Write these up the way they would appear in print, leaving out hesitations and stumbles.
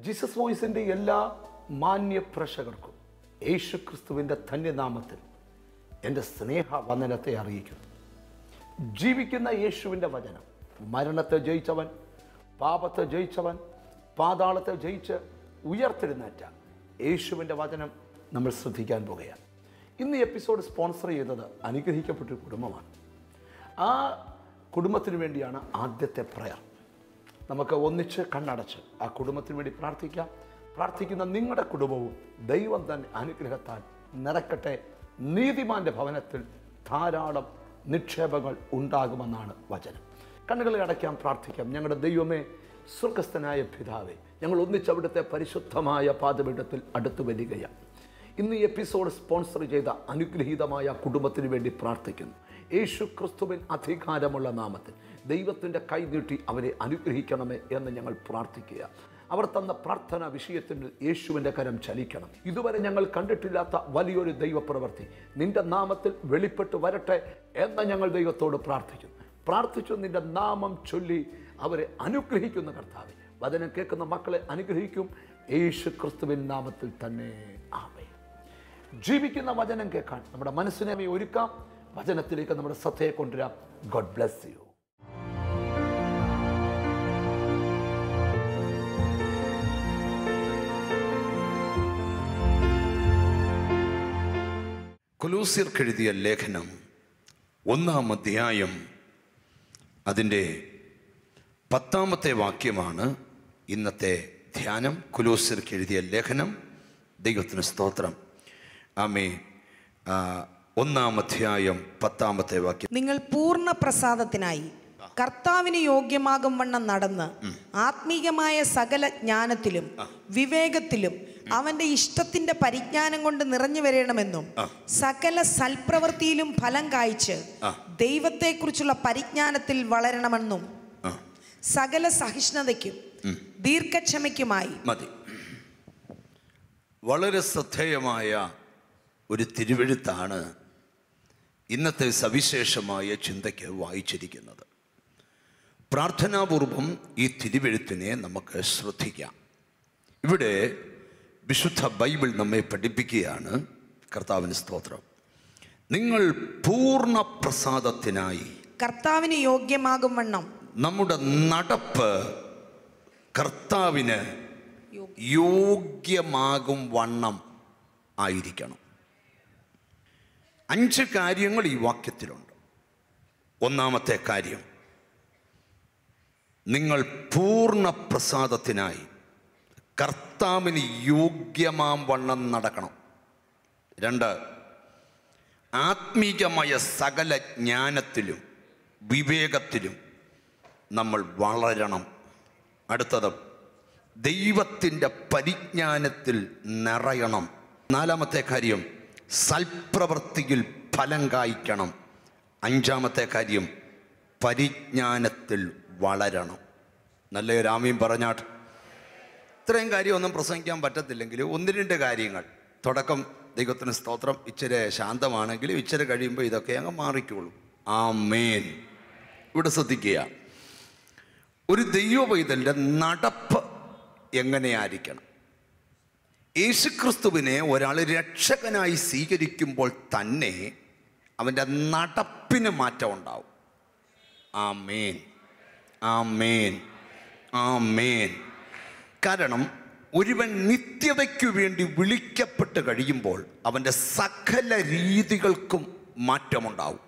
Jesus വോയിസിൻ്റെ എല്ലാ മാന്യ പ്രേക്ഷകർക്കും യേശു ക്രിസ്തുവിൻ്റെ ധന്യനാമത്തിൽ എൻ്റെ സ്നേഹവന്ദനത്തെ അറിയിക്കുന്നു. ജീവിക്കുന്ന യേശുവിൻ്റെ വചനം, മരണത്തെ ജയിച്ചവൻ, പാപത്തെ ജയിച്ചവൻ, പാതാളത്തെ ജയിച്ച് ഉയർത്തെഴുന്നേറ്റ യേശുവിൻ്റെ വചനം നമ്മൾ ശ്രദ്ധിക്കാൻ പോകുകയാണ്. ഇന്ന് എപ്പിസോഡ് സ്പോൺസർ ചെയ്തത് അനുഗ്രഹിക്കപ്പെട്ടൊരു കുടുംബമാണ്. ആ കുടുംബത്തിന് വേണ്ടിയാണ് ആദ്യത്തെ പ്രയർ. നമുക്ക് ഒന്നിച്ച് കണ്ണടച്ച് ആ കുടുംബത്തിന് വേണ്ടി പ്രാർത്ഥിക്കാം. പ്രാർത്ഥിക്കുന്ന നിങ്ങളുടെ കുടുംബവും ദൈവം തന്നെ അനുഗ്രഹത്താൽ നിറക്കട്ടെ. നീതിമാന്റെ ഭവനത്തിൽ ധാരാളം നിക്ഷേപങ്ങൾ ഉണ്ടാകുമെന്നാണ് വചനം. കണ്ണുകളെ അടയ്ക്കാം, പ്രാർത്ഥിക്കാം. ഞങ്ങളുടെ ദൈവമേ, സ്വർഗസ്ഥനായ പിതാവേ, ഞങ്ങൾ ഒന്നിച്ച് അവിടുത്തെ പരിശുദ്ധമായ പാദപീഠത്തിൽ അടുത്തു വരികയാണ്. ഇന്ന് ഈ എപ്പിസോഡ് സ്പോൺസർ ചെയ്ത അനുഗ്രഹീതമായ കുടുംബത്തിന് വേണ്ടി പ്രാർത്ഥിക്കുന്നു. യേശു ക്രിസ്തുവിൻ അധികാരമുള്ള നാമത്തിൽ ദൈവത്തിൻ്റെ കൈ നീട്ടി അവരെ അനുഗ്രഹിക്കണമേ എന്ന് ഞങ്ങൾ പ്രാർത്ഥിക്കുക. അവർ തന്ന പ്രാർത്ഥന വിഷയത്തിൽ യേശുവിൻ്റെ കരം ചലിക്കണം. ഇതുവരെ ഞങ്ങൾ കണ്ടിട്ടില്ലാത്ത വലിയൊരു ദൈവപ്രവൃത്തി നിൻ്റെ നാമത്തിൽ വെളിപ്പെട്ട് വരട്ടെ എന്ന് ഞങ്ങൾ ദൈവത്തോട് പ്രാർത്ഥിച്ചു നിൻ്റെ നാമം ചൊല്ലി അവരെ അനുഗ്രഹിക്കുന്ന കർത്താവേ, വചനം കേൾക്കുന്ന മക്കളെ അനുഗ്രഹിക്കും. യേശു ക്രിസ്തുവിൻ നാമത്തിൽ തന്നെ ആമേൻ. ജീവിക്കുന്ന വചനം കേൾക്കാൻ നമ്മുടെ മനസ്സിനെ ഒരുക്കാം. വചനത്തിലേക്ക് നമ്മുടെ ശ്രദ്ധയെ കൊണ്ടുവരാം. God bless U. കൊലോസ്യർക്ക് എഴുതിയ ലേഖനം 1-ാം അധ്യായം അതിൻ്റെ 10-ാമത്തെ വാക്യമാണ് ഇന്നത്തെ ധ്യാനം. കൊലോസ്യർക്ക് എഴുതിയ ലേഖനം, ദൈവത്തിന് സ്തോത്രം. ആമേൻ. 1-ാം അധ്യായം 10-ാമത്തെ വാക്യം. നിങ്ങൾ പൂർണ്ണ പ്രസാദത്തിനായി കർത്താവിന് യോഗ്യമാകും വണ്ണം നടന്ന് ആത്മീകമായ സകല ജ്ഞാനത്തിലും വിവേകത്തിലും അവന്റെ ഇഷ്ടത്തിന്റെ പരിജ്ഞാനം കൊണ്ട് നിറഞ്ഞു വരണമെന്നും സകല സൽപ്രവൃത്തിയിലും ഫലം കായ്ച്ച് ദൈവത്തെക്കുറിച്ചുള്ള പരിജ്ഞാനത്തിൽ വളരണമെന്നും സകല സഹിഷ്ണുതയ്ക്കും ദീർഘക്ഷമയ്ക്കുമായി. മതി. വളരെ ശ്രദ്ധേയമായ ഒരു തിരുവെഴുത്താണ് ഇന്നത്തെ സവിശേഷമായ ചിന്തയ്ക്ക് വായിച്ചിരിക്കുന്നത്. പ്രാർത്ഥനാപൂർവം ഈ തിരുവെഴുത്തിനെ നമുക്ക് ശ്രദ്ധിക്കാം. ഇവിടെ വിശുദ്ധ ബൈബിൾ നമ്മെ പഠിപ്പിക്കുകയാണ്. കർത്താവിന് സ്തോത്രം. നിങ്ങൾ പൂർണ്ണ പ്രസാദത്തിനായി കർത്താവിന് യോഗ്യമാകും വണ്ണം നമ്മുടെ നടപ്പ് കർത്താവിന് യോഗ്യമാകും വണ്ണം ആയിരിക്കണം. 5 കാര്യങ്ങൾ ഈ വാക്യത്തിലുണ്ട്. 1-ാമത്തെ കാര്യം, നിങ്ങൾ പൂർണ്ണ പ്രസാദത്തിനായി കർത്താവിന് യോഗ്യമാം വണ്ണം നടക്കണം. 2, ആത്മീകമായ സകല ജ്ഞാനത്തിലും വിവേകത്തിലും നമ്മൾ വളരണം. അടുത്തത്, ദൈവത്തിൻ്റെ പരിജ്ഞാനത്തിൽ നിറയണം. 4-ാമത്തെ കാര്യം, സൽപ്രവൃത്തിയിൽ ഫലം കായ്ക്കണം. 5-ാമത്തെ കാര്യം, പരിജ്ഞാനത്തിൽ വളരണം. നല്ലൊരു ആമീൻ പറഞ്ഞാട്ട്. ഇത്രയും കാര്യമൊന്നും പ്രസംഗിക്കാൻ പറ്റത്തില്ലെങ്കിൽ 1-2 കാര്യങ്ങൾ. തുടക്കം ദൈവത്തിന് സ്തോത്രം ഇച്ചിരി ശാന്തമാണെങ്കിലും ഇച്ചിരി കഴിയുമ്പോൾ ഇതൊക്കെ അങ്ങ് മാറിക്കോളൂ. ആമേൻ. ഇവിടെ ശ്രദ്ധിക്കുക, ഒരു ദൈവപൈതലിൻ്റെ നടപ്പ് എങ്ങനെയായിരിക്കണം? യേശുക്രിസ്തുവിനെ ഒരാൾ രക്ഷകനായി സ്വീകരിക്കുമ്പോൾ തന്നെ അവൻ്റെ നടപ്പിന് മാറ്റം ഉണ്ടാവും. ആമേൻ, ആമേൻ, ആമേൻ. കാരണം ഒരുവൻ നിത്യതയ്ക്കു വേണ്ടി വിളിക്കപ്പെട്ട് കഴിയുമ്പോൾ അവൻ്റെ സകല രീതികൾക്കും മാറ്റമുണ്ടാവും.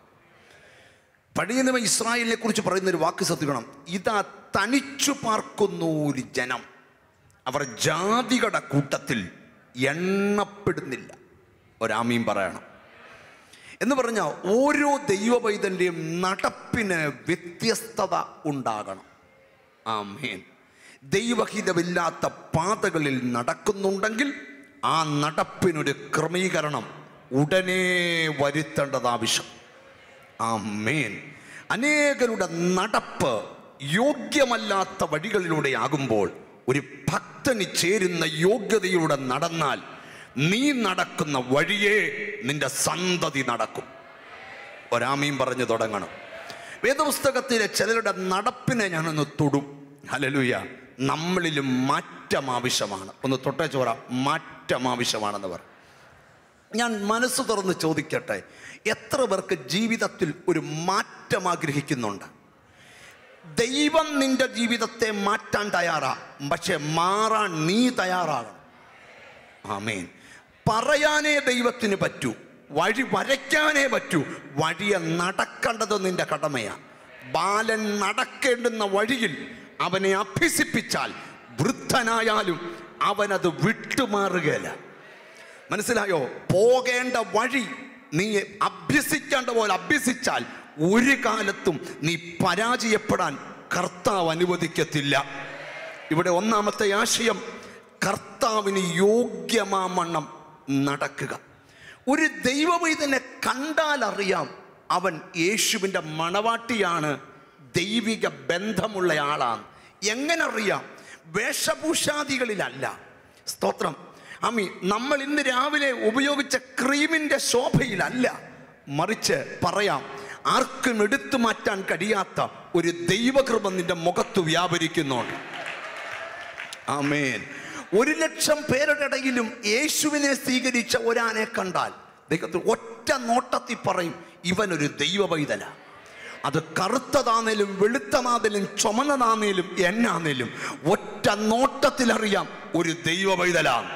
പഴയ നിയമ ഇസ്രായേലിനെ കുറിച്ച് പറയുന്നൊരു വാക്ക് ശ്രദ്ധിക്കണം. ഇതാ തനിച്ചു പാർക്കുന്നു ഒരു ജനം, അവർ ജാതികളുടെ കൂട്ടത്തിൽ എണ്ണപ്പെടുന്നില്ല. ഒരാമീൻ പറയണം. എന്ന് പറഞ്ഞാൽ ഓരോ ദൈവപൈതലിൻ്റെയും നടപ്പിന് വ്യത്യസ്തത ഉണ്ടാകണം. ആമേൻ. ദൈവഹിതമില്ലാത്ത പാതകളിൽ നടക്കുന്നുണ്ടെങ്കിൽ ആ നടപ്പിനൊരു ക്രമീകരണം ഉടനെ വരുത്തേണ്ടത് ആവശ്യം. ആമേൻ. അനേകരുടെ നടപ്പ് യോഗ്യമല്ലാത്ത വഴികളിലൂടെ ആകുമ്പോൾ ഒരു ഭക്തന് ചേരുന്ന യോഗ്യതയിലൂടെ നടന്നാൽ നീ നടക്കുന്ന വഴിയേ നിന്റെ സന്തതി നടക്കും. ഒരാമീൻ പറഞ്ഞു തുടങ്ങണം. വേദപുസ്തകത്തിലെ ചിലരുടെ നടപ്പിനെ ഞാനൊന്ന് തൊടും. ഹല്ലേലൂയ. നമ്മളിലും മാറ്റം മാറ്റം ആവശ്യമാണ്. ഒന്ന് തൊട്ടേ ചോറ, മാറ്റം ആവശ്യമാണെന്ന് പറ. ഞാൻ മനസ്സ് തുറന്ന് ചോദിക്കട്ടെ, എത്ര പേർക്ക് ജീവിതത്തിൽ ഒരു മാറ്റം ആഗ്രഹിക്കുന്നുണ്ട്? ദൈവം നിന്റെ ജീവിതത്തെ മാറ്റാൻ തയ്യാറാ, പക്ഷെ മാറാൻ നീ തയ്യാറാകണം. ആമേൻ. പറയാനേ ദൈവത്തിന് പറ്റൂ, വഴി വരയ്ക്കാനേ പറ്റൂ, വഴിയെ നടക്കേണ്ടത് നിന്റെ കടമയാണ്. ബാലൻ നടക്കേണ്ടുന്ന വഴിയിൽ അവനെ അഭ്യസിപ്പിച്ചാൽ വൃദ്ധനായാലും അവനത് വിട്ടുമാറുകയില്ല. മനസ്സിലായോ? പോകേണ്ട വഴി നീ അഭ്യസിക്കേണ്ട പോലെ അഭ്യസിച്ചാൽ ഒരു കാലത്തും നീ പരാജയപ്പെടാൻ കർത്താവ് അനുവദിക്കത്തില്ല. ഇവിടെ ഒന്നാമത്തെ ആശയം, കർത്താവിന് യോഗ്യമാമണ്ണം നടക്കുക. ഒരു ദൈവവൈതനെ കണ്ടാൽ അറിയാം അവൻ യേശുവിൻ്റെ മണവാട്ടിയാണ്, ദൈവിക ബന്ധമുള്ള ആളാണ്. എങ്ങനെ അറിയാം? വേഷഭൂഷാദികളിലല്ല. സ്തോത്രം. അമ്മി, നമ്മൾ ഇന്ന് രാവിലെ ഉപയോഗിച്ച ക്രീമിൻ്റെ ശോഭയിലല്ല, മറിച്ച് പറയാം, ആർക്കും എടുത്തു മാറ്റാൻ കഴിയാത്ത ഒരു ദൈവകൃപ നിന്റെ മുഖത്ത് വ്യാപരിക്കുന്നുണ്ട്. ആമേൻ. 1,00,000 പേരുടെ ഇടയിലും യേശുവിനെ സ്വീകരിച്ച ഒരാനെ കണ്ടാൽ ദൈവത്തിൽ ഒറ്റ നോട്ടത്തിൽ പറയും, ഇവനൊരു ദൈവ പൈതല. അത് കറുത്തതാന്നേലും വെളുത്തതാന്നേലും ചുമന്നതാന്നേലും എന്നാന്നേലും ഒറ്റ നോട്ടത്തിലറിയാം ഒരു ദൈവ പൈതലാണ്.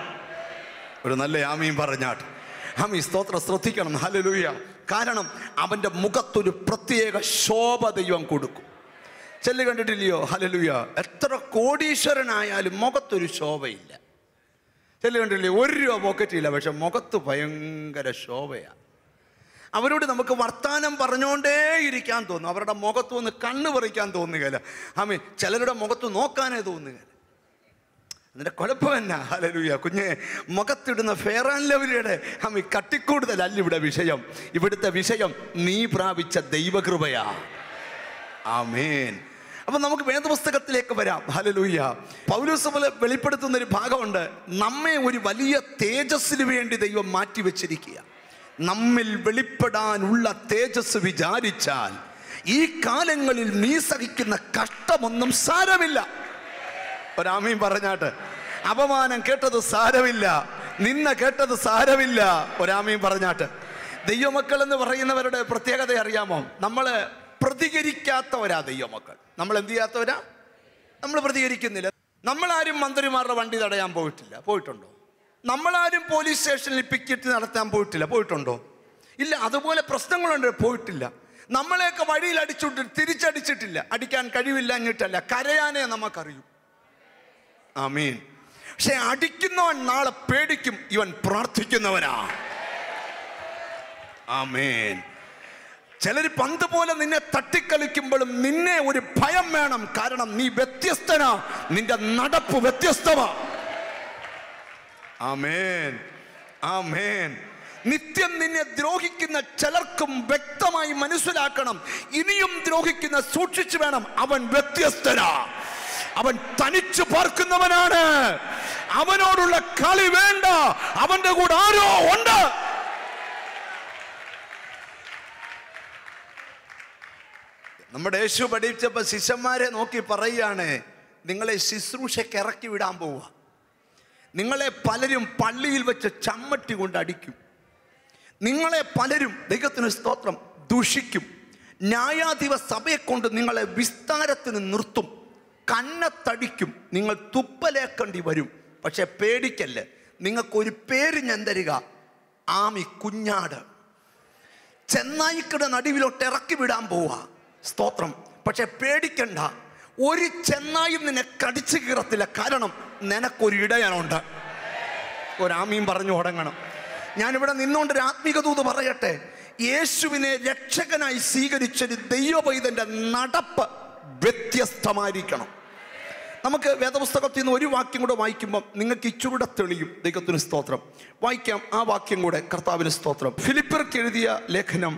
ഒരു നല്ല ആമീൻ പറഞ്ഞാട്ട്. ആമീൻ. സ്തോത്രം. ശ്രദ്ധിക്കണം. ഹല്ലേലൂയ. കാരണം അവൻ്റെ മുഖത്തൊരു പ്രത്യേക ശോഭ ദൈവം കൊടുക്കും. ചെല്ലു കണ്ടിട്ടില്ലയോ? ഹല്ലേലൂയ. എത്ര കോടീശ്വരനായാലും മുഖത്തൊരു ശോഭയില്ല. ചെല്ലു കണ്ടില്ലേ? 1 രൂപ പോക്കറ്റില്ല, പക്ഷെ മുഖത്ത് ഭയങ്കര ശോഭയാണ്. അവരോട് നമുക്ക് വർത്താനം പറഞ്ഞുകൊണ്ടേ ഇരിക്കാൻ തോന്നും. അവരുടെ മുഖത്ത് ഒന്ന് കണ്ണ് പറിക്കാൻ തോന്നുകയില്ല. ആമീൻ. ചിലരുടെ മുഖത്ത് നോക്കാനേ തോന്നുകയില്ല. അതിൻ്റെ കുഴപ്പം എന്നാ? ഹല്ലേലൂയ. കുഞ്ഞെ, മുഖത്തിടുന്ന ഫെയർ ആൻഡ് ലവ്ലിയുടെ ആമീൻ കട്ടിക്കൂടുതലല്ല ഇവിടെ വിഷയം. ഇവിടുത്തെ വിഷയം നീ പ്രാപിച്ച ദൈവകൃപയാ. ആമേൻ. അപ്പം നമുക്ക് വേദപുസ്തകത്തിലേക്ക് വരാം. ഹല്ലേലൂയ. പൗലോസ് വെളിപ്പെടുത്തുന്ന ഒരു ഭാഗമുണ്ട്. നമ്മെ ഒരു വലിയ തേജസ്സിന് വേണ്ടി ദൈവം മാറ്റിവെച്ചിരിക്കുക. നമ്മിൽ വെളിപ്പെടാനുള്ള തേജസ് വിചാരിച്ചാൽ ഈ കാലങ്ങളിൽ നീ സഹിക്കുന്ന കഷ്ടമൊന്നും സാരമില്ല. ഒരാമീൻ പറഞ്ഞാട്ട്. അപമാനം കേട്ടത് സാരമില്ല, നിന്ന കേട്ടത് സാരമില്ല. ഒരാമീൻ പറഞ്ഞാട്ട്. ദൈവമക്കൾ എന്ന് പറയുന്നവരുടെ പ്രത്യേകത അറിയാമോ? നമ്മൾ പ്രതികരിക്കാത്തവരാ ദൈവമക്കൾ. നമ്മൾ എന്ത് ചെയ്യാത്തവരാ? നമ്മൾ പ്രതികരിക്കുന്നില്ല. നമ്മളാരും മന്ത്രിമാരുടെ വണ്ടി തടയാൻ പോയിട്ടില്ല. പോയിട്ടുണ്ടോ? നമ്മളാരും പോലീസ് സ്റ്റേഷനിൽ പിക്കറ്റ് നടത്താൻ പോയിട്ടില്ല. പോയിട്ടുണ്ടോ? ഇല്ല. അതുപോലെ പ്രശ്നങ്ങളുണ്ട്. പോയിട്ടില്ല. നമ്മളെയൊക്കെ വഴിയിൽ അടിച്ചിട്ട് തിരിച്ചടിച്ചിട്ടില്ല. അടിക്കാൻ കഴിവില്ലഞ്ഞിട്ടല്ല, കരയാനേ നമുക്കറിയൂ. ആമീൻ. പക്ഷെ അടിക്കുന്നവൻ നാളെ പേടിക്കും, ഇവൻ പ്രാർത്ഥിക്കുന്നവനാ. ആമേൻ. ചിലർ പന്ത് പോലെ നിന്നെ തട്ടിക്കളിക്കുമ്പോഴും നിന്നെ ഒരു ഭയം വേണം. കാരണം നീ വ്യത്യസ്തനാ, നിന്റെ നടപ്പ് വ്യത്യസ്തമാ. ആമേൻ. ആമേൻ. നിത്യം നിന്നെ ദ്രോഹിക്കുന്ന ചിലർക്കും വ്യക്തമായി മനസ്സിലാക്കണം, ഇനിയും ദ്രോഹിക്കുന്ന സൂക്ഷിച്ചു വേണം. അവൻ വ്യത്യസ്തനാ, അവൻ തനിച്ചു പാർക്കുന്നവനാണ്. അവനോടുള്ള കളി വേണ്ട, അവന്റെ കൂടെ ആരോ ഉണ്ട്. നമ്മുടെ യേശു പഠിച്ചപ്പോൾ ശിഷ്യന്മാരെ നോക്കി പറയുകയാണ്, നിങ്ങളെ ശുശ്രൂഷയ്ക്ക് ഇറക്കി വിടാൻ പോവുക. നിങ്ങളെ പലരും പള്ളിയിൽ വെച്ച് ചമ്മട്ടി കൊണ്ട് അടിക്കും. നിങ്ങളെ പലരും, ദൈവത്തിന് സ്തോത്രം, ദുഷിക്കും. ന്യായാധിപ സഭയെ കൊണ്ട് നിങ്ങളെ വിസ്താരത്തിന് നിർത്തും, കന്നത്തടിക്കും, നിങ്ങൾ തുപ്പലേക്കേണ്ടി വരും. പക്ഷെ പേടിക്കല്ലേ, നിങ്ങൾക്കൊരു പേര് ഞാൻ തരിക, ആമി കുഞ്ഞാട്. ചെന്നായിക്കടെ നടുവിലോട്ട് ഇറക്കി വിടാൻ പോവുക. സ്തോത്രം. പക്ഷെ പേടിക്കണ്ട, ഒരു ചെന്നായും നിന്നെ കടിച്ചു കീറത്തില്ല. കാരണം നിനക്കൊരു ഇടയനുണ്ട്. ഒരാമീൻ പറഞ്ഞു തുടങ്ങണം. ഞാനിവിടെ നിന്നുകൊണ്ടൊരു ആത്മീക ദൂത് പറയട്ടെ. യേശുവിനെ രക്ഷകനായി സ്വീകരിച്ചൊരു ദൈവപൈതന്റെ നടപ്പ് വ്യത്യസ്തമായിരിക്കണം. നമുക്ക് വേദപുസ്തകത്തിൽ നിന്ന് ഒരു വാക്യം കൂടെ വായിക്കുമ്പോൾ നിങ്ങൾക്ക് ഇച്ചുകൂടെ തെളിയും. ദൈവത്തിന് സ്തോത്രം. വായിക്കാം ആ വാക്യം കൂടെ. കർത്താവിന് സ്തോത്രം. ഫിലിപ്പിയർക്ക് എഴുതിയ ലേഖനം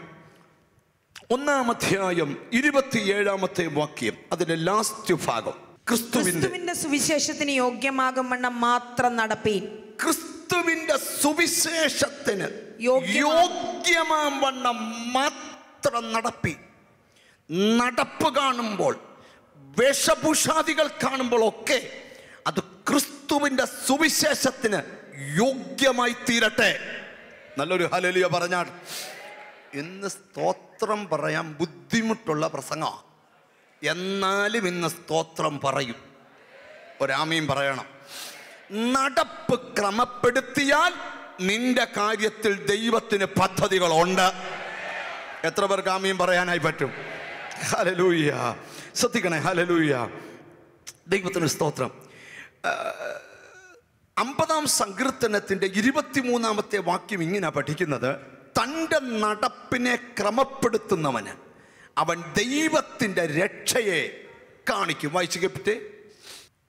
1-ാം അധ്യായം 27-ാമത്തെ വാക്യം, അതിന്റെ ലാസ്റ്റ് ഭാഗം. ക്രിസ്തുവിന്റെ സുവിശേഷത്തിന് യോഗ്യമാകും വണ്ണം മാത്രം നടപ്പീൻ. ക്രിസ്തുവിന്റെ സുവിശേഷത്തിന് യോഗ്യമാം വണ്ണം മാത്രം നടപ്പീൻ. നടപ്പ് കാണുമ്പോൾ, വേഷഭൂഷാദികൾ കാണുമ്പോൾ ഒക്കെ അത് ക്രിസ്തു ക്രിസ്തുവിന്റെ സുവിശേഷത്തിന് യോഗ്യമായി തീരട്ടെ. നല്ലൊരു ഹല്ലേലൂയ പറഞ്ഞാൽ. ഇന്ന് സ്തോത്രം പറയാൻ ബുദ്ധിമുട്ടുള്ള പ്രസംഗം, എന്നാലും ഇന്ന് സ്തോത്രം പറയും. ഒരാമീൻ പറയണം. നടപ്പ് ക്രമപ്പെടുത്തിയാൽ നിന്റെ കാര്യത്തിൽ ദൈവത്തിന് പദ്ധതികളുണ്ട്. എത്ര പേർക്ക് ആമീൻ പറയാനായി പറ്റും? ഹല്ലേലൂയ. ശ്രദ്ധിക്കണേ. ഹല്ലേലൂയ. ദൈവത്തിന് സ്തോത്രം. 50-ാം സങ്കീർത്തനത്തിന്റെ 23-ാമത്തെ വാക്യം ഇങ്ങനെ പഠിക്കുന്നത്: തൻ്റെ നടപ്പിനെ ക്രമപ്പെടുത്തുന്നവന് അവൻ ദൈവത്തിൻ്റെ രക്ഷയെ കാണിക്കും. വായിച്ചു കേൾപ്പിട്ടെ.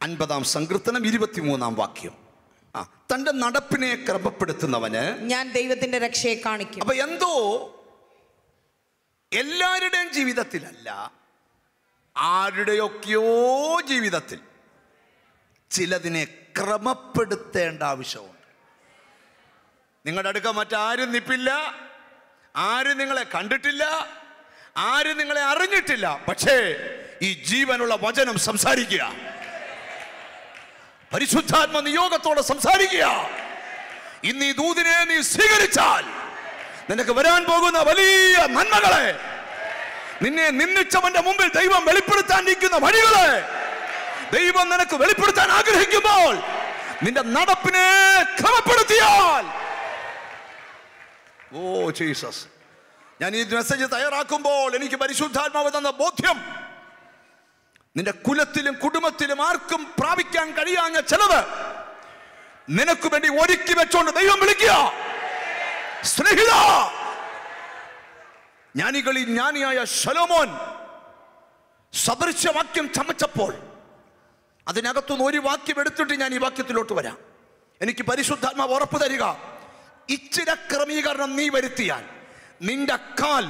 50-ാം സങ്കീർത്തനം 23-ാം വാക്യം. തൻ്റെ നടപ്പിനെ ക്രമപ്പെടുത്തുന്നവന് ഞാൻ ദൈവത്തിൻ്റെ രക്ഷയെ കാണിക്കും. അപ്പൊ എന്തോ എല്ലാവരുടെയും ജീവിതത്തിലല്ല, ആരുടെയൊക്കെയോ ജീവിതത്തിൽ ചിലതിനെ ക്രമപ്പെടുത്തേണ്ട ആവശ്യമുണ്ട്. നിങ്ങളുടെ അടുക്ക മറ്റാരും നിപ്പില്ല, ആരും നിങ്ങളെ കണ്ടിട്ടില്ല, ആരും നിങ്ങളെ അറിഞ്ഞിട്ടില്ല. പക്ഷേ ഈ ജീവനുള്ള വചനം സംസാരിക്കുക, പരിശുദ്ധാത്മ നിയോഗത്തോടെ സംസാരിക്കുക. ഇന്ന് ഈ ദൂതിനെ നീ സ്വീകരിച്ചാൽ നിനക്ക് വരാൻ പോകുന്ന വലിയ നന്മകളെ, നിന്നെ നിന്ദിച്ചവന്റെ മുമ്പിൽ ദൈവം വെളിപ്പെടുത്താനിരിക്കുന്ന വഴികളെ ദൈവം നിനക്ക് വെളിപ്പെടുത്താൻ ആഗ്രഹിക്കുമ്പോൾ നിന്റെ നടപ്പിനെ ക്രമപ്പെടുത്തിയാൽ, ഓ ജീസസ്, ഞാൻ ഈ മെസ്സേജ് തയ്യാറാക്കുമ്പോൾ എനിക്ക് പരിശുദ്ധാത്മാവ് തന്ന ബോധ്യം, നിന്റെ കുലത്തിലും കുടുംബത്തിലും ആർക്കും പ്രാപിക്കാൻ കഴിയാഞ്ഞ ചിലത് നിനക്ക് വേണ്ടി ഒരുക്കി വെച്ചോണ്ട് ദൈവം വിളിക്കുക. സ്നേഹിത, ജ്ഞാനികളിൽ ജ്ഞാനിയായ ശലോമോൻ സദൃശവാക്യം ചമച്ചപ്പോൾ അതിനകത്തുനിന്ന് ഒരു വാക്യം എടുത്തിട്ട് ഞാൻ ഈ വാക്യത്തിലോട്ട് വരാം. എനിക്ക് പരിശുദ്ധാത്മാവ് ഉറപ്പ് തരിക, ഇച്ചിരി ക്രമീകരണം നീ വരുത്തിയാൽ നിന്റെ കാൽ,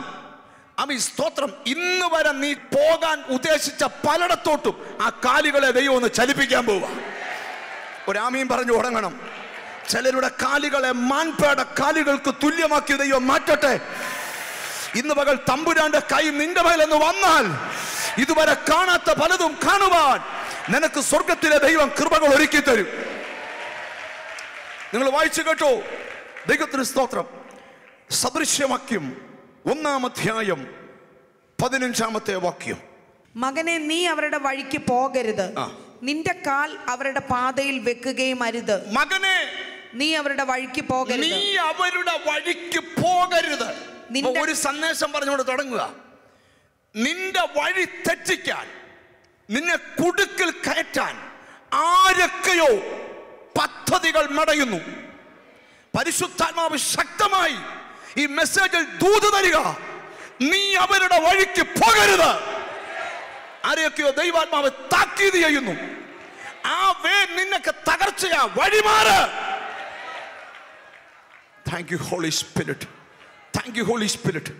സ്തോത്രം, ഇന്ന് വരെ നീ പോകാൻ ഉദ്ദേശിച്ച പലയിടത്തോട്ടും ആ കാലുകളെ ദൈവം ഒന്ന് ചലിപ്പിക്കാൻ പോവുക. ഒരാമീൻ പറഞ്ഞു തുടങ്ങണം. ചിലരുടെ കാലുകളെ മാൻപേടെ കാലുകൾക്ക് തുല്യമാക്കി ദൈവം മാറ്റട്ടെ. ഇന്ന് പകൽ തമ്പുരാന്റെ കൈ നിന്റെ മേലെന്ന് വന്നാൽ ഇതുവരെ കാണാത്ത പലതും കാണുവാൻ നിനക്ക് സ്വർഗത്തിലെ ദൈവം കൃപകൾ ഒരുക്കി തരും. നിങ്ങൾ വായിച്ചു കേട്ടോ. ദൈവത്തിന് സ്തോത്രം. സദൃശ്യവാക്യം 1-ാം അധ്യായം 15-ാമത്തെ വാക്യം. മകനെ, നീ അവരുടെ വഴിക്ക് പോകരുത്, നിന്റെ കാൽ അവരുടെ പാതയിൽ വെക്കുകയും അരുത്. മകനെ, നീ അവരുടെ വഴിക്ക് പോകരുത്. നീ അവരുടെ വഴിക്ക് പോകരുത്. ഒരു സന്ദേശം പറഞ്ഞുകൊണ്ട് തുടങ്ങുക. നിന്റെ വഴി തെറ്റിക്കാൻ, നിന്നെ കുടുക്കിൽ കയറ്റാൻ ആരൊക്കെയോ പദ്ധതികൾ മെടയുന്നു. പരിശുദ്ധാത്മാവ് ശക്തമായി ഈ മെസ്സേജിൽ ദൂത് തരിക. നീ അവരുടെ വഴിക്ക് പോകരുത്. ആരെയൊക്കെയോ ദൈവാത്മാവ് താക്കീത് ചെയ്യുന്നു. ആ വേ നിന്നൊക്കെ തകർച്ചയാ, വഴിമാറ്. Thank you Holy Spirit, thank you Holy Spirit.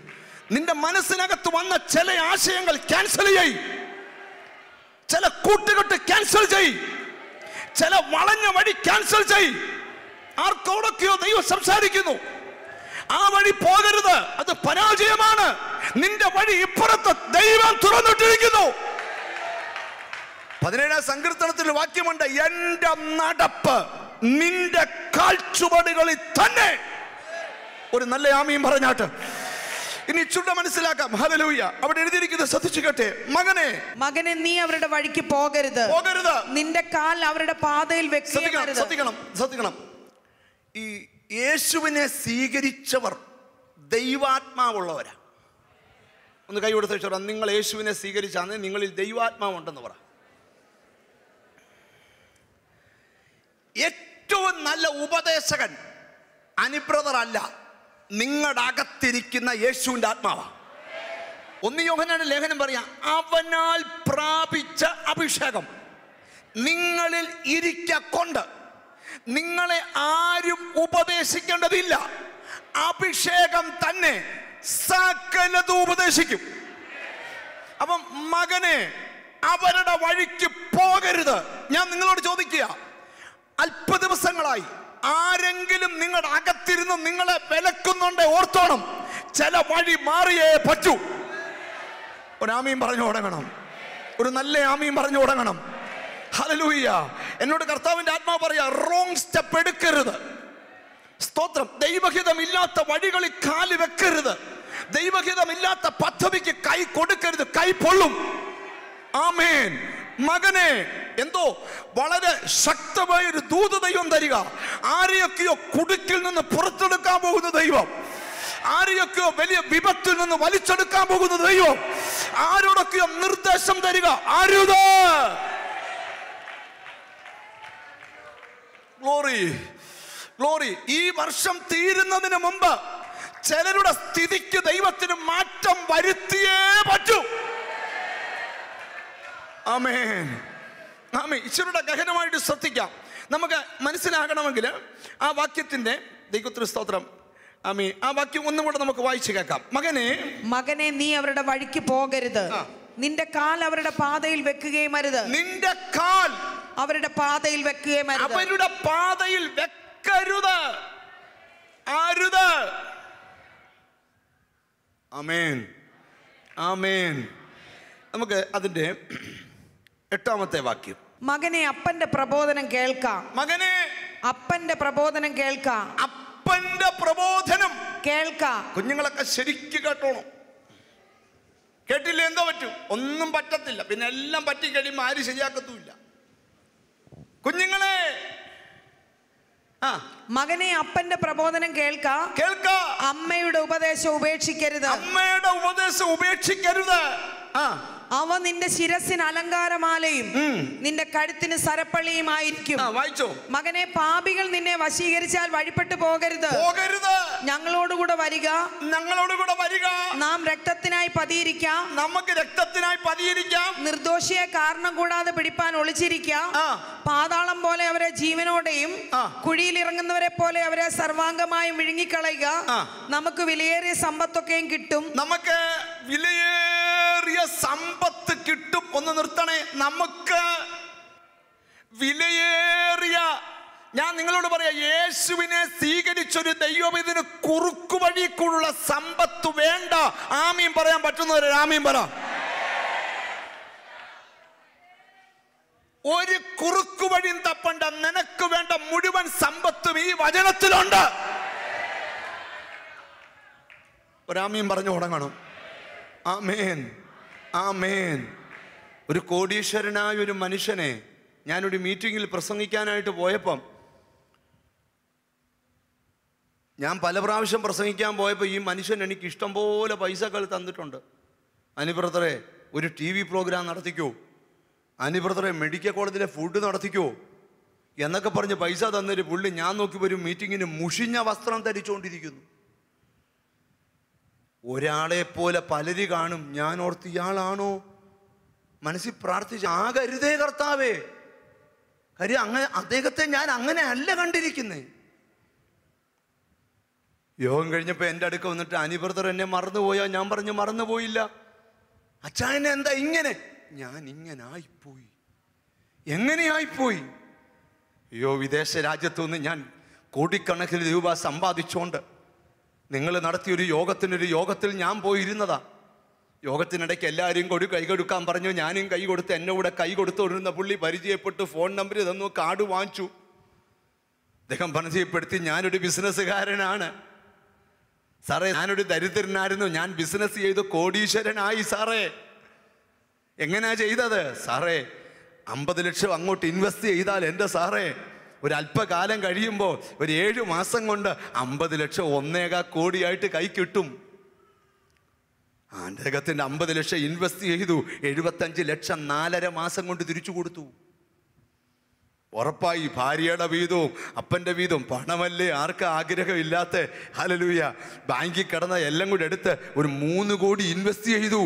നിന്റെ മനസ്സിനകത്ത് വന്ന ചില ആശയങ്ങൾ ക്യാൻസൽ ചെയ്യ്, ചില കൂട്ടുകെട്ട് ക്യാൻസൽ ചെയ്യ്, ചില വളഞ്ഞ വഴി ക്യാൻസൽ ചെയ്യ്. ആർക്കോടൊക്കെയോ ദൈവം സംസാരിക്കുന്നു. ആ വഴി പോകരുത്, അത് പരാജയമാണ്. നിന്റെ വഴി ഇപ്പുറത്ത് ദൈവം തുറന്നിട്ടിരിക്കുന്നു. 17-ാം സങ്കീർത്തനത്തിൽ വാക്യമുണ്ട്, എന്റെ നടപ്പ് നിന്റെ കാൽച്ചുവടുകളിൽ തന്നെ. ഒരു നല്ല ആമീൻ പറഞ്ഞാട്ട് ഇനി ചുണ്ട മനസ്സിലാക്കാം. ഹല്ലേലൂയ. അവിടെ എഴുതിയിരിക്കുന്നത് ശ്രദ്ധിച്ചു കേട്ടെ. മകനെ, മകനെ, നീ അവരുടെ വഴിക്ക് പോകരുത്, പോകരുത്, നിന്റെ കാൽ അവരുടെ പാതയിൽ വെക്കുകയും അരുത്. ശ്രദ്ധിക്കണം. ഈ യേശുവിനെ സ്വീകരിച്ചവർ ദൈവാത്മാവുള്ളവരാ. ഒന്ന് കൈ കൊടുത്ത് വെച്ചോ. നിങ്ങൾ യേശുവിനെ സ്വീകരിച്ചാണ്, നിങ്ങളിൽ ദൈവാത്മാവുണ്ടെന്ന് പറ. ഏറ്റവും നല്ല ഉപദേശകൻ അനിബ്രദർ അല്ല, നിങ്ങളുടെ അകത്തിരിക്കുന്ന യേശുവിന്റെ ആത്മാവാ. 1 യോഹന്നാന്റെ ലേഖനം പറയാം, അവനാൽ പ്രാപിച്ച അഭിഷേകം നിങ്ങളിൽ ഇരിക്കൊണ്ട് നിങ്ങളെ ആരും ഉപദേശിക്കേണ്ടതില്ല. അഭിഷേകം തന്നെ സകലതും ഉപദേശിക്കും. അപ്പം മകനെ, അവരുടെ വഴിക്ക് പോകരുത്. ഞാൻ നിങ്ങളോട് ചോദിക്കുക, അല്പ ദിവസങ്ങളായി ആരെങ്കിലും നിങ്ങളുടെ അകത്തിരുന്ന് നിങ്ങളെ വിലക്കുന്നുണ്ട്, ഓർത്തോണം, ചില വഴി മാറിയേ പറ്റൂ. ഒരു ആമീൻ പറഞ്ഞു തുടങ്ങണം. ഒരു നല്ല ആമീൻ പറഞ്ഞു തുടങ്ങണം. ഹല്ലേലൂയ. എന്നോട് കർത്താവിന്റെ ആത്മാവ് പറയാ, റോങ് സ്റ്റെപ്പ് എടുക്കരുത്. സ്തോത്രം. ദൈവഹിതമില്ലാത്ത വഴികളിൽ കാല് വെക്കരുത്. ദൈവഹിതമില്ലാത്ത പദ്ധതിക്ക് കൈ കൊടുക്കരുത്. കൈ പൊള്ളും. ആമേൻ. മകനെ, എന്തോ വളരെ ശക്തമായ ഒരു ദൂത ദൈവം തരിക. ആരെയൊക്കെയോ കുടുക്കിൽ നിന്ന് പുറത്തെടുക്കാൻ പോകുന്ന ദൈവം, ആരെയൊക്കെയോ വലിയ വിപത്തിൽ നിന്ന് വലിച്ചെടുക്കാൻ പോകുന്ന ദൈവം, ആരോടൊക്കെയോ നിർദ്ദേശം തരിക. അരുത്. Glory, glory. ഈ വർഷം തീരുന്നതിന് മുമ്പ് ചിലരുടെ സ്ഥിതിക്ക് ദൈവത്തിന് മാറ്റം വരുത്തിയേ പറ്റൂ. ആമേൻ, ആമേൻ. ഈശ്വരുടെ ഗഹനമായിട്ട് ശ്രദ്ധിക്കാം. നമുക്ക് മനസ്സിലാകണമെങ്കിൽ ആ വാക്യത്തിന്റെ ദൈവത്തിന് സ്തോത്രം. ആമേൻ. ആ വാക്യം ഒന്നും കൂടെ നമുക്ക് വായിച്ചു കേൾക്കാം. മകനെ, മകനെ, നീ അവരുടെ വഴിക്ക് പോകരുത്. നിന്റെ കാൽ അവരുടെ പാതയിൽ വെക്കുകയും അരുത്. നിന്റെ കാൽ അവരുടെ പാതയിൽ വെക്കുകയും അരുത്. അവരുടെ പാതയിൽ വെക്കരുത്. അരുത്. ആമേൻ, ആമേൻ. നമുക്ക് അതിന്റെ 8ാമത്തെ വാക്യം. മകനെ, അപ്പന്റെ പ്രബോധനം കേൾക്കാം. മകനെ, അപ്പന്റെ പ്രബോധനം കേൾക്കാം. അപ്പന്റെ പ്രബോധനം കേൾക്കാം. കുഞ്ഞുങ്ങളൊക്കെ ശരിക്ക് കേട്ടോണം. കേട്ടില്ല എന്തോ പറ്റും? ഒന്നും പറ്റത്തില്ല. പിന്നെ എല്ലാം പറ്റി കഴിയുമ്പോൾ ആരും ശരിയാക്കത്തുമില്ല. കുഞ്ഞുങ്ങളെ, മകനെ, അപ്പന്റെ പ്രബോധനം കേൾക്കാം. അമ്മയുടെ ഉപദേശം ഉപേക്ഷിക്കരുത്. അമ്മയുടെ ഉപദേശം ഉപേക്ഷിക്കരുത്. അവ നിന്റെ ശിരസിന് അലങ്കാരമാലയും നിന്റെ കഴുത്തിന് സരപ്പള്ളിയുമായിരിക്കും. വായിച്ചോ. മകനെ, പാപികൾ നിന്നെ വശീകരിച്ചാൽ വഴിപ്പെട്ടു പോകരുത്. ഞങ്ങളോടുകൂടെ വരിക. ഞങ്ങളോടുകൂടെ വരിക. നാം രക്തത്തിനായി പതിയിരിക്കാം. നമുക്ക് രക്തത്തിനായി പതിയിരിക്കാം. നിർദോഷിയെ കാരണം കൂടാതെ പിടിപ്പാൻ ഒളിച്ചിരിക്കാം. പാതാളം പോലെ അവരെ ജീവനോടെയും കുഴിയിൽ ഇറങ്ങുന്നവരെ പോലെ അവരെ സർവാംഗമായും വിഴുങ്ങിക്കളയുക. നമുക്ക് വിലയേറിയ സമ്പത്തൊക്കെയും കിട്ടും. നമുക്ക് വിലയേറിയ സമ്പത്ത് കിട്ടും. ഒന്ന് നിർത്തണേ. നമുക്ക് വിലയേറിയ, ഞാൻ നിങ്ങളോട് പറയാം, യേശുവിനെ സ്വീകരിച്ചൊരു ദൈവം ഇതിന് കുറുക്കു വഴിക്കുള്ള സമ്പത്ത് വേണ്ട. ആമീൻ പറയാൻ പറ്റുന്നവരെ ആമീൻ പറ. ഒരു കുറുക്കു വഴിയും തപ്പണ്ട. നിനക്ക് വേണ്ട മുഴുവൻ സമ്പത്തും ഈ വചനത്തിലുണ്ട്. ഒരാമീൻ പറഞ്ഞു തുടങ്ങണം. ആമേൻ, ആമേൻ. ഒരു കോടീശ്വരനായ ഒരു മനുഷ്യനെ ഞാനൊരു മീറ്റിങ്ങിൽ പ്രസംഗിക്കാനായിട്ട് പോയപ്പം, ഞാൻ പല പ്രാവശ്യം പ്രസംഗിക്കാൻ പോയപ്പോൾ ഈ മനുഷ്യൻ എനിക്ക് ഇഷ്ടംപോലെ പൈസകൾ തന്നിട്ടുണ്ട്. അനിബ്രദറെ ഒരു TV പ്രോഗ്രാം നടത്തിക്കോ, അനിബ്രദറെ മെഡിക്കൽ കോളേജിലെ ഫുഡ് നടത്തിക്കോ എന്നൊക്കെ പറഞ്ഞ് പൈസ തന്നൊരു പുള്ളി ഞാൻ നോക്കിയപ്പോൾ ഒരു മീറ്റിങ്ങിന് മുഷിഞ്ഞ വസ്ത്രം ധരിച്ചുകൊണ്ടിരിക്കുന്നു. ഒരാളെ പോലെ പലര് കാണും. ഞാൻ ഓർത്ത് ഇയാളാണോ? മനസ്സിൽ പ്രാർത്ഥിച്ച്, ആകരുതേ കർത്താവേ. കാര്യം അങ്ങനെ അദ്ദേഹത്തെ ഞാൻ അങ്ങനെ അല്ല കണ്ടിരിക്കുന്നേ. യോഗം കഴിഞ്ഞപ്പോൾ എൻ്റെ അടുക്ക വന്നിട്ട്, അനിബ്രദർ എന്നെ മറന്നുപോയാ? ഞാൻ പറഞ്ഞു മറന്നുപോയില്ല. അച്ചായനെ എന്താ ഇങ്ങനെ? ഞാൻ ഇങ്ങനെ ആയിപ്പോയി. എങ്ങനെയായിപ്പോയി? അയ്യോ, വിദേശ രാജ്യത്തുനിന്ന് ഞാൻ കോടിക്കണക്കിന് രൂപ സമ്പാദിച്ചോണ്ട് നിങ്ങൾ നടത്തിയൊരു യോഗത്തിൽ ഞാൻ പോയിരുന്നതാ. യോഗത്തിനിടയ്ക്ക് എല്ലാവരും കൈ കൊടുക്കാൻ പറഞ്ഞു. ഞാനും കൈ കൊടുത്ത്, എന്നെ കൂടെ കൈ കൊടുത്തോണ്ടിരുന്ന പുള്ളി പരിചയപ്പെട്ടു, ഫോൺ നമ്പർ തന്നു, കാർഡ് വാങ്ങിച്ചു. അദ്ദേഹം പരിചയപ്പെടുത്തി, ഞാനൊരു ബിസിനസ്സുകാരനാണ് സാറേ, ഞാനൊരു ദരിദ്രനായിരുന്നു, ഞാൻ ബിസിനസ് ചെയ്ത് കോടീശ്വരനായി സാറേ. എങ്ങനെയാ ചെയ്തത് സാറേ? 50 ലക്ഷം അങ്ങോട്ട് ഇൻവെസ്റ്റ് ചെയ്താൽ എൻ്റെ സാറേ ഒരല്പകാലം കഴിയുമ്പോൾ ഒരു 7 മാസം കൊണ്ട് 50 ലക്ഷം 1.25 കോടിയായിട്ട് കൈ കിട്ടും. അദ്ദേഹത്തിൻ്റെ 50 ലക്ഷം ഇൻവെസ്റ്റ് ചെയ്തു. 75 ലക്ഷം 4.5 മാസം കൊണ്ട് തിരിച്ചു കൊടുത്തു. ഉറപ്പായി ഭാര്യയുടെ വീതവും അപ്പൻ്റെ വീതവും പണമല്ലേ ആർക്കും ആഗ്രഹമില്ലാത്ത. ഹല്ലേലൂയ. ബാങ്കിൽ കിടന്ന എല്ലാം കൂടെ എടുത്ത് ഒരു 3 കോടി ഇൻവെസ്റ്റ് ചെയ്തു.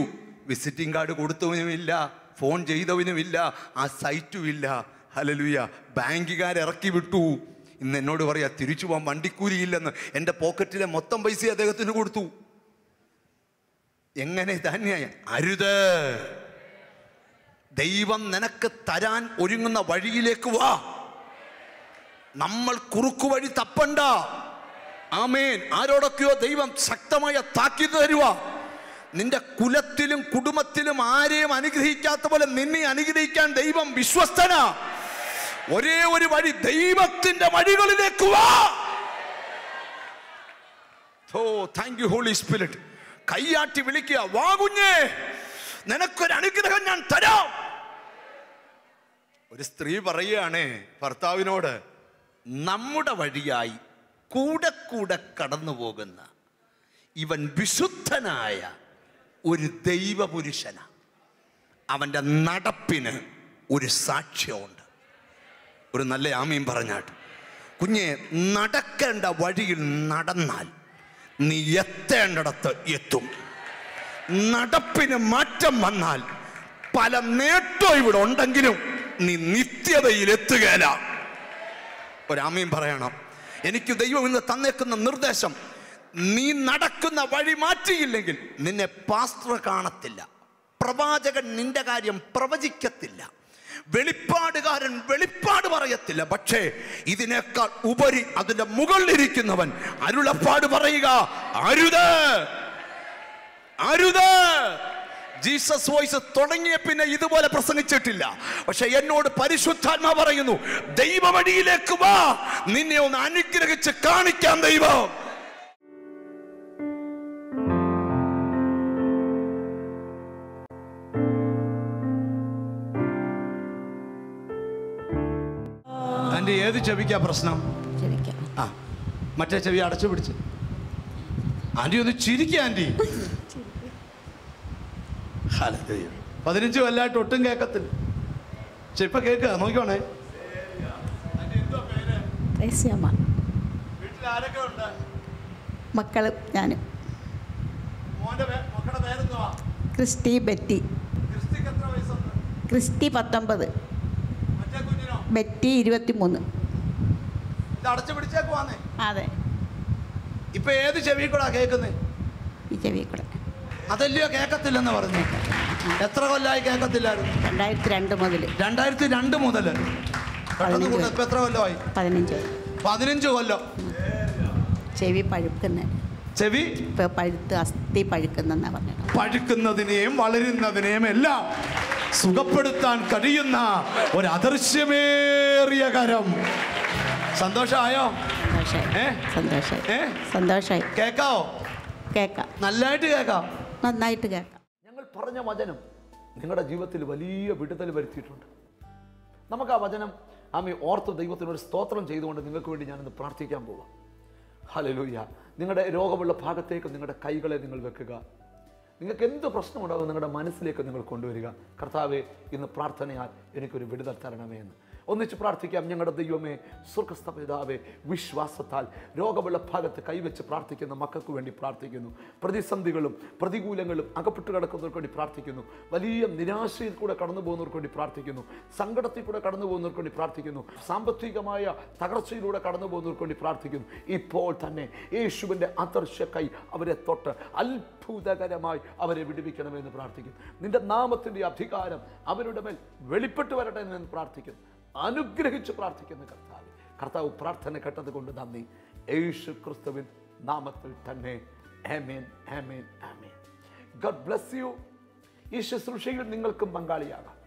വിസിറ്റിംഗ് കാർഡ് കൊടുത്തവനുമില്ല, ഫോൺ ചെയ്തവനുമില്ല, ആ സൈറ്റും ഇല്ല. ഹല്ലേലൂയ. ബാങ്കുകാരിറക്കി വിട്ടു. ഇന്ന് എന്നോട് പറയാ തിരിച്ചു പോകാൻ വണ്ടിക്കൂലിയില്ലെന്ന്. എൻ്റെ പോക്കറ്റിലെ മൊത്തം പൈസ അദ്ദേഹത്തിന് കൊടുത്തു. എങ്ങനെ തന്നെയായ? അരുത്. ദൈവം നിനക്ക് തരാൻ ഒരുങ്ങുന്ന വഴിയിലേക്ക് വാ. നമ്മൾ കുറുക്കു വഴി തപ്പണ്ട. ആമേൻ. ആരോടൊക്കെയോ ദൈവം ശക്തമായ താക്കീത് തരുക. നിന്റെ കുലത്തിലും കുടുംബത്തിലും ആരെയും അനുഗ്രഹിക്കാത്ത പോലെ നിന്നെ അനുഗ്രഹിക്കാൻ ദൈവം വിശ്വസ്തനാ. ഒരേ ഒരു വഴി, ദൈവത്തിന്റെ വഴികളിലേക്ക് വാ. ഓ താങ്ക് യു ഹോളി സ്പിരിറ്റ്. കൈയാട്ടി വിളിക്കുക, വാ കുഞ്ഞേ, നിനക്കൊരു അനുഗ്രഹം ഞാൻ തരാം. ഒരു സ്ത്രീ പറയുകയാണ് ഭർത്താവിനോട്, നമ്മുടെ വഴിയായി കൂടെ കൂടെ കടന്നു പോകുന്ന ഇവൻ വിശുദ്ധനായ ഒരു ദൈവപുരുഷന, അവന്റെ നടപ്പിന് ഒരു സാക്ഷ്യമുണ്ട്. ഒരു നല്ല ആമീൻ പറഞ്ഞാട്ട്. കുഞ്ഞെ, നടക്കേണ്ട വഴിയിൽ നടന്നാൽ നീ എത്തേണ്ടിടത്ത് എത്തും. നടപ്പിന് മാറ്റം വന്നാൽ പല നേട്ടം ഇവിടെ ഉണ്ടെങ്കിലും നീ നിത്യതയിൽ എത്തുകയില്ല. ഒരാമീൻ പറയണം. എനിക്ക് ദൈവം ഇന്ന് തന്നേക്കുന്ന നിർദ്ദേശം, നീ നടക്കുന്ന വഴി മാറ്റിയില്ലെങ്കിൽ നിന്നെ പാസ്റ്റർ കാണത്തില്ല, പ്രവാചകൻ നിന്റെ കാര്യം പ്രവചിക്കത്തില്ല, വെളിപ്പാടുകാരൻ വെളിപ്പാട് പറയത്തില്ല. പക്ഷേ ഇതിനേക്കാൾ ഉപരി അതിന്റെ മുകളിലിരിക്കുന്നവൻ അരുളപ്പാട് പറയുക, അരുത്, അരുത്. ജീസസ് വോയിസ് തുടങ്ങിയ പിന്നെ ഇതുപോലെ പ്രസംഗിച്ചിട്ടില്ല. പക്ഷെ എന്നോട് പരിശുദ്ധാത്മാ പറയുന്നു, ദൈവവഴിയിലേക്ക് വാ, നിന്നെ ഒന്ന് അനുഗ്രഹിച്ച് കാണിക്കാം ദൈവം. ആന്റി, ഏത് ചെവിക്കാ പ്രശ്നം? ആ, മറ്റേ ചെവി അടച്ചു പിടിച്ച്. ആന്റി ഒന്ന് ചിരിക്കുക ആന്റി. 15 കൊല്ലമായിട്ട് ഒട്ടും കേൾക്കത്തില്ല. ഇപ്പൊ കേൾക്കുക, നോക്കിക്കോണേ. മക്കളും ഞാനും. Christy Betty. Christy 19, Betty 23. അടച്ചു പിടിച്ചേക്കുവാന്നേ. അതെ. ഇപ്പൊ ഏത് ചെവി കൂടാ കേൾക്കുന്നേ? ഈ ചെവി കൂടെ. അതല്ലയോ കേൾക്കത്തില്ലെന്ന് പറഞ്ഞു. എത്ര കൊല്ലമായി കേൾക്കത്തില്ലായിരുന്നു? 2002 മുതൽ. 2002 മുതൽ. ഇപ്പൊ എത്ര കൊല്ലമായി? 15 കൊല്ലം. ചെവി പഴുക്കുന്ന, ചെവി ഇപ്പൊ പഴുത്ത് അസ്ഥി പഴുക്കുന്നെന്നാ പറഞ്ഞത്. പഴുക്കുന്നതിനെയും വളരുന്നതിനെയും എല്ലാം സുഖപ്പെടുത്താൻ കഴിയുന്ന ഒരു അദൃശ്യമേറിയ കരം. സന്തോഷമായോ? സന്തോഷമായി. കേക്കാവോ? കേക്കാം. നല്ലതായിട്ട് കേക്കാം. നന്നായിട്ട് കേൾക്കാം. ഞങ്ങൾ പറഞ്ഞ വചനം നിങ്ങളുടെ ജീവിതത്തിൽ വലിയ വിടുതൽ വരുത്തിയിട്ടുണ്ട്. നമുക്ക് ആ വചനം ഓർത്ത് ദൈവത്തിനൊരു സ്തോത്രം ചെയ്തുകൊണ്ട് നിങ്ങൾക്ക് വേണ്ടി ഞാനിന്ന് പ്രാർത്ഥിക്കാൻ പോവാം. ഹല്ലേലൂയ. നിങ്ങളുടെ രോഗമുള്ള ഭാഗത്തേക്ക് നിങ്ങളുടെ കൈകളെ നിങ്ങൾ വെക്കുക. നിങ്ങൾക്ക് എന്ത് പ്രശ്നമുണ്ടാകും നിങ്ങളുടെ മനസ്സിലേക്ക് നിങ്ങൾ കൊണ്ടുവരിക. കർത്താവേ, ഇന്ന് പ്രാർത്ഥനയാൽ എനിക്കൊരു വിടുതൽ തരണമേ എന്ന് ഒന്നിച്ച് പ്രാർത്ഥിക്കാം. ഞങ്ങളുടെ ദൈവമേ, സ്വർഗ്ഗസ്ഥ പിതാവേ, വിശ്വാസത്താൽ രോഗമുള്ള ഭാഗത്ത് കൈവച്ച് പ്രാർത്ഥിക്കുന്ന മക്കൾക്ക് വേണ്ടി പ്രാർത്ഥിക്കുന്നു. പ്രതിസന്ധികളും പ്രതികൂലങ്ങളും അകപ്പെട്ട് കിടക്കുന്നവർക്ക് വേണ്ടി പ്രാർത്ഥിക്കുന്നു. വലിയ നിരാശയിൽ കൂടെ കടന്നു പോകുന്നവർക്ക് വേണ്ടി പ്രാർത്ഥിക്കുന്നു. സങ്കടത്തിൽ കൂടെ കടന്നു പോകുന്നവർക്ക് വേണ്ടി പ്രാർത്ഥിക്കുന്നു. സാമ്പത്തികമായ തകർച്ചയിലൂടെ കടന്നു പോകുന്നവർക്ക് വേണ്ടി പ്രാർത്ഥിക്കുന്നു. ഇപ്പോൾ തന്നെ യേശുവിൻ്റെ അദൃശ്യ കൈ അവരെ തൊട്ട് അത്ഭുതകരമായി അവരെ വിടുവിക്കണമെന്ന് പ്രാർത്ഥിക്കുന്നു. നിന്റെ നാമത്തിൻ്റെ അധികാരം അവരുടെ മേൽ വെളിപ്പെട്ട് വരട്ടെ എന്ന് പ്രാർത്ഥിക്കുന്നു. അനുഗ്രഹിച്ച് പ്രാർത്ഥിക്കുന്ന കർത്താവ് പ്രാർത്ഥന കേട്ടത് കൊണ്ട് നന്ദി. യേശു ക്രിസ്തുവിൻ നാമത്തിൽ തന്നെ. ആമേൻ, ആമേൻ, ആമേൻ. God bless you. ഈ ശുശ്രൂഷയിൽ നിങ്ങൾക്കും പങ്കാളിയാകാം.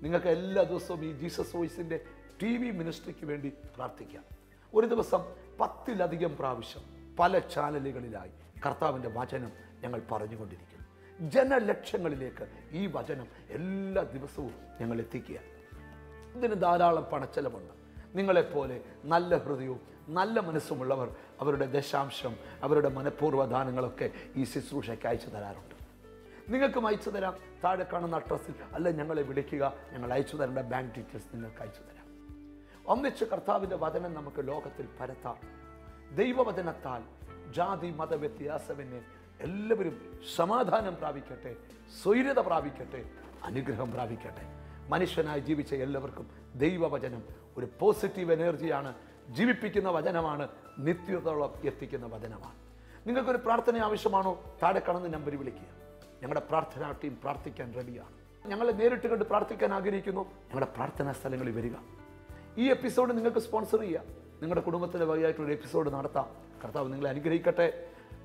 നിങ്ങൾക്ക് എല്ലാ ദിവസവും ഈ ജീസസ് വോയിസിൻ്റെ TV മിനിസ്ട്രിക്ക് വേണ്ടി പ്രാർത്ഥിക്കാം. ഒരു ദിവസം 10-ലധികം പ്രാവശ്യം പല ചാനലുകളിലായി കർത്താവിൻ്റെ വചനം ഞങ്ങൾ പറഞ്ഞുകൊണ്ടിരിക്കുന്നു. ജനലക്ഷങ്ങളിലേക്ക് ഈ വചനം എല്ലാ ദിവസവും ഞങ്ങൾ എത്തിക്കുക. ഇതിന് ധാരാളം പണച്ചെലവുണ്ട്. നിങ്ങളെപ്പോലെ നല്ല ഹൃദയവും നല്ല മനസ്സുമുള്ളവർ അവരുടെ ദശാംശം, അവരുടെ മനഃപൂർവ്വ ദാനങ്ങളൊക്കെ ഈ ശുശ്രൂഷയ്ക്ക് അയച്ചു തരാറുണ്ട്. നിങ്ങൾക്കും അയച്ചു തരാം. താഴെ കാണുന്ന അഡ്രസ്സിൽ അല്ല ഞങ്ങളെ വിളിക്കുക. ഞങ്ങൾ അയച്ചു തരേണ്ട ബാങ്ക് ഡീറ്റെയിൽസ് നിങ്ങൾക്ക് അയച്ചു തരാം. ഒന്നിച്ച് കർത്താവിൻ്റെ വചനം നമുക്ക് ലോകത്തിൽ പരത്താം. ദൈവവചനത്താൽ ജാതി മത വ്യത്യാസമെന്നെ എല്ലാവരും സമാധാനം പ്രാപിക്കട്ടെ, സ്വൈര്യത പ്രാപിക്കട്ടെ, അനുഗ്രഹം പ്രാപിക്കട്ടെ. മനുഷ്യനായി ജീവിച്ച എല്ലാവർക്കും ദൈവവചനം ഒരു പോസിറ്റീവ് എനർജിയാണ്, ജീവിപ്പിക്കുന്ന വചനമാണ്, നിത്യതയോളം എത്തിക്കുന്ന വചനമാണ്. നിങ്ങൾക്കൊരു പ്രാർത്ഥന ആവശ്യമാണോ? താഴെ കാണുന്ന നമ്പറിൽ വിളിക്കുക. ഞങ്ങളുടെ പ്രാർത്ഥനാ ടീം പ്രാർത്ഥിക്കാൻ റെഡിയാണ്. ഞങ്ങളെ നേരിട്ട് കണ്ട് പ്രാർത്ഥിക്കാൻ ആഗ്രഹിക്കുന്നു. ഞങ്ങളുടെ പ്രാർത്ഥനാ സ്ഥലങ്ങളിൽ വരിക. ഈ എപ്പിസോഡ് നിങ്ങൾക്ക് സ്പോൺസർ ചെയ്യാം. നിങ്ങളുടെ കുടുംബത്തിൻ്റെ വകയായിട്ടൊരു എപ്പിസോഡ് നടത്താം. കർത്താവ് നിങ്ങളെ അനുഗ്രഹിക്കട്ടെ.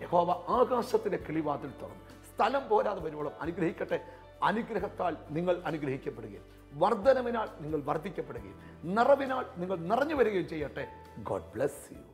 യഹോവ ആകാശത്തിൻ്റെ കിളിവാതിൽ തുറന്ന് സ്ഥലം പോരാതെ വരുവോളം അനുഗ്രഹിക്കട്ടെ. അനുഗ്രഹത്താൽ നിങ്ങൾ അനുഗ്രഹിക്കപ്പെടുകയും വർധനവിനാൽ നിങ്ങൾ വർദ്ധിക്കപ്പെടുകയും നിറവിനാൽ നിങ്ങൾ നിറഞ്ഞു വരികയും ചെയ്യട്ടെ. God bless U.